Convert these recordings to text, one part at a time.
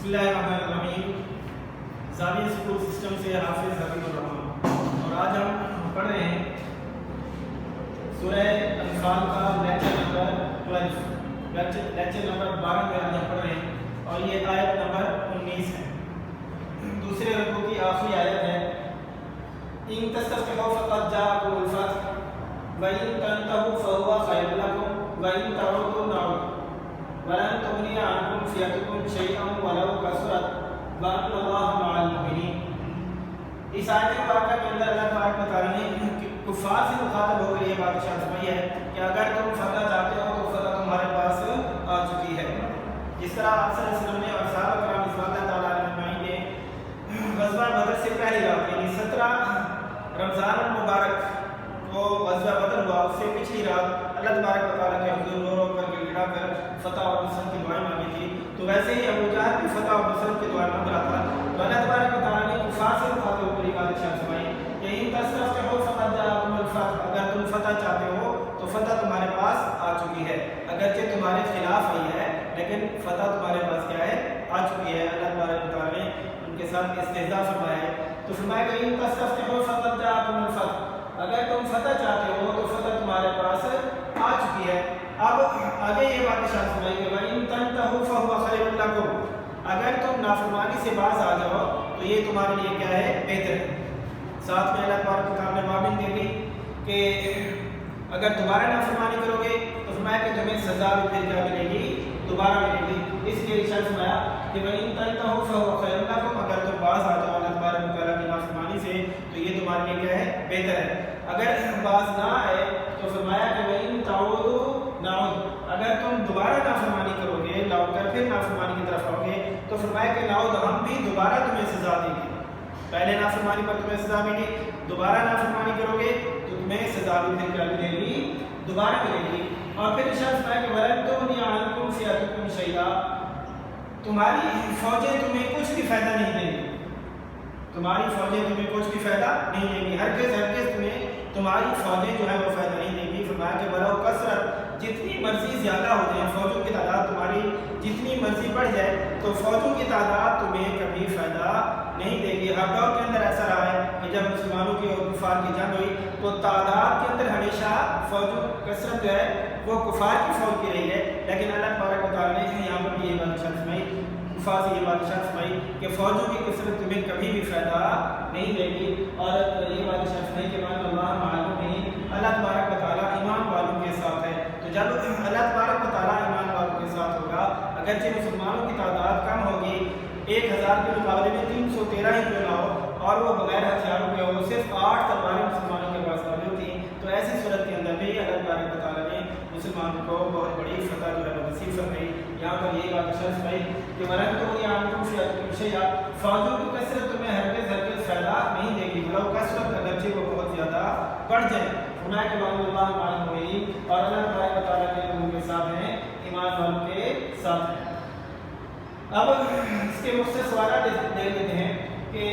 बिस्मिल्लाहिर्रहमानिर्रहीम। जाविया school system से हाफिज हबीबुर रहमान और आज हम पढ़ रहे हैं सूरह अनफाल का लेक्चर नंबर 12, लेक्चर नंबर 12 में आज हम पढ़ रहे हैं और ये आयत नंबर 19 है। दूसरे रकू की आखिरी आयत है, इन तस्तफ़िहू फ़क़द जाअकुमुल फ़त्ह व इन तंतहू फ़हुवा खैरुल लकुम व इन तऊदू नऊद वलन तुगनी अन्कुम फ़ियतुकुम शैअन वलौ कसरत व अल्लाहु मअल मुमिनीन। इस आयत मुबारका के अंदर अल्लाह तबारक व तआला ने कुफ़ार से मुखातब होकर ये बात इरशाद फरमाई है कि अगर तुम फतह चाहते हो तो फतह तुम्हारे पास आ चुकी है। जिस तरह आप सल्लल्लाहु अलैहि वसल्लम ने और सहाबा किराम रिज़वानुल्लाहि तआला अलैहिम ने ग़ज़वा बदर से पहली रात यानी 17 रमज़ान मुबारक को ग़ज़वा बदर हुआ, उससे पिछली रात अल्लाह तबारक व तआला के हुज़ूर रो रो कर गिड़गिड़ा कर फतह और नुसरत की दुआएं मांगी थी। तो वैसे ही अबू जहल भी फतह और नुसरत की दुआ मांग रहा था। तो अल्लाह तबारक व तआला ने कुफ़ार से मुखातिब होकर ये बात इरशाद फरमाई कि इन तस्तफ़िहू फ़क़द जाअकुमुल फ़त्ह, अगर तुम फतह चाहते हो तो फतह तुम्हारे पास आ चुकी है। अगरचे तुम्हारे खिलाफ आई है लेकिन फतह तुम्हारे पास क्या है, आ चुकी है। अल्लाह तबारक व तआला ने उनके साथ इस्तिहज़ा फरमाया है। तो फरमाया कि इन तस्तफ़िहू फ़क़द जाअकुमुल फ़त्ह, अगर तुम फतह चाहते हो तो फतह तुम्हारे पास आ चुकी है। अब आगे ये बात इरशाद फरमाई कि वइन तंतहू फहुवा खैरुल लकुम, अगर तुम नाफरमानी से बाज आ जाओ तो ये तुम्हारे लिए क्या है, बेहतर है। साथ में अल्लाह तबारक व तआला ने वार्निंग दे दी कि अगर दोबारा नाफरमानी करोगे तो फरमाया कि तुम्हें सज़ा भी फिर क्या मिलेगी, दोबारा मिलेगी। इसलिए इरशाद फरमाया कि वइन तंतहू फहुवा खैरुल लकुम, अगर तुम बाज आ जाओ अल्लाह तबारक व तआला की नाफरमानी से तो ये तुम्हारे लिए क्या है, बेहतर है। अगर बाज ना आए तो फरमाया कि वइन तऊदू नऊद, अगर तुम दोबारा नाफरमानी करोगे, लौट कर फिर नाफरमानी की तरफ आओगे तो फरमाया कि नऊद, हम भी दोबारा तुम्हें सज़ा देंगे। पहले नाफरमानी पर तुम्हें सज़ा मिली, दोबारा नाफरमानी करोगे तो तुम्हें सज़ा भी फिर क्या मिलेगी, दोबारा मिलेगी। और फिर इरशाद फरमाया कि वलन तुगनी अन्कुम फ़ियतुकुम शैअन, तुम्हारी फौजें तुम्हें कुछ भी फ़ायदा नहीं देंगी, तुम्हारी फौजें तुम्हें कुछ भी फ़ायदा नहीं देंगी, हरगिज़ तुम्हें तुम्हारी फौजें जो है वो फ़ायदा नहीं देंगी। फरमाया कि वलौ कसरत, जितनी मर्जी ज़्यादा हो जाए, फौजों की तादाद तुम्हारी जितनी मर्जी बढ़ जाए तो फौजों की तादाद तुम्हें कभी फ़ायदा नहीं देगी। हर दौर के अंदर ऐसा रहा है कि जब मुसलमानों की और कुफार की जंग हुई तो तादाद के अंदर हमेशा फौजों कसरत जो है वो कुफार की फौज की रही है। लेकिन अल्लाह तबारक व तआला ने यहाँ पर भी ये बात इरशाद फरमाई, कुफार से ये बात इरशाद फरमाई कि फौजों की कसरत तुम्हें कभी भी फ़ायदा नहीं देगी। और ये बात इरशाद फरमाई कि अल्लाह मअल मुमिनीन, अल्लाह तबारक व तआला ईमान वालों के साथ है। तो जब अल्लाह तबारक व तआला ईमान वालों के साथ होगा, अगरचे मुसलमानों की तादाद कम होगी, 1000 के मुकाबले में 313 ही क्यों ना हो और वो बगैर हथियारों के हो, सिर्फ 8 तलवारें मुसलमानों के पास मौजूद थी, तो ऐसी सूरत के अंदर भी अल्लाह तबारक व तआला ने मुसलमानों को बहुत बड़ी फतह जो है वो नसीब फरमाई। यहाँ पर यही बात इरशाद फरमाई कि वलन तुगनी अन्कुम फ़ियतुकुम शैअन, फौजों की कसरत तुम्हें हरगिज़ फ़ायदा नहीं देगी, वलौ कसरत, अगरचे वो बहुत ज़्यादा बढ़ जाए। फरमाया कि अल्लाह मअल मुमिनीन, और अल्लाह तबारक व तआला के लोगों के साथ हैं, ईमान वालों के साथ हैं। अब इसके मुख्तसर सवाल देख लेते हैं कि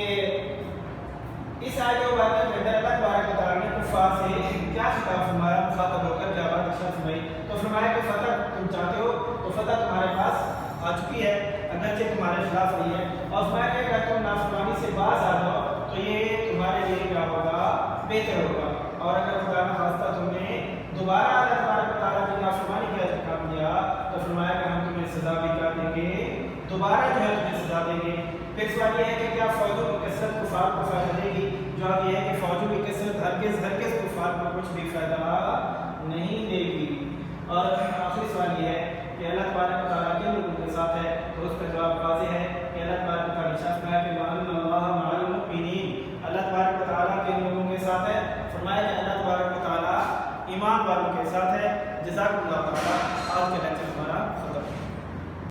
इस आयत मुबारका के अंदर अल्लाह तबारक व तआला ने कुफ़ार से क्या खिताब फरमाया, मुखातब होकर क्या बात इरशाद फरमाई। तो फरमाया कि फतह तुम चाहते हो तो फतह तुम्हारे पास आ चुकी है, अगरचे तुम्हारे खिलाफ रही है। और फरमाया कि अगर तुम नाफरमानी से बाज आ जाओ तो ये तुम्हारे लिए क्या होगा, बेहतर होगा। और अगर खुदा न खास्ता तुमने दोबारा अल्लाह तबारक व तआला की नाफरमानी का इर्तिकाब किया तो फरमाया कि हम तुम्हें सज़ा भी क्या देंगे, दोबारा जो है तुम्हें सज़ा देंगे। फिर सवाल यह है कि क्या फौजों की कसरत कुफार को फ़ायदा देगी? जवाब यह है कि फौजों की कसरत हरगिज़ कुफार को कुछ भी फ़ायदा नहीं देगी। और आखिरी सवाल यह है कि अल्लाह तबारक व तआला किन लोगों के साथ है, तो उसका जवाब वाज़ेह है कि अल्लाह तबारक व तआला इरशाद फरमाया कि अल्लाह मअल मुमिनीन, अल्लाह तबारक व तआला किन लोगों के साथ है, फरमाया कि अल्लाह तबारक व तआला ईमान वालों के साथ है। जज़ाकुमुल्लाह ताला। आज के लेक्चर हमारा खत्म।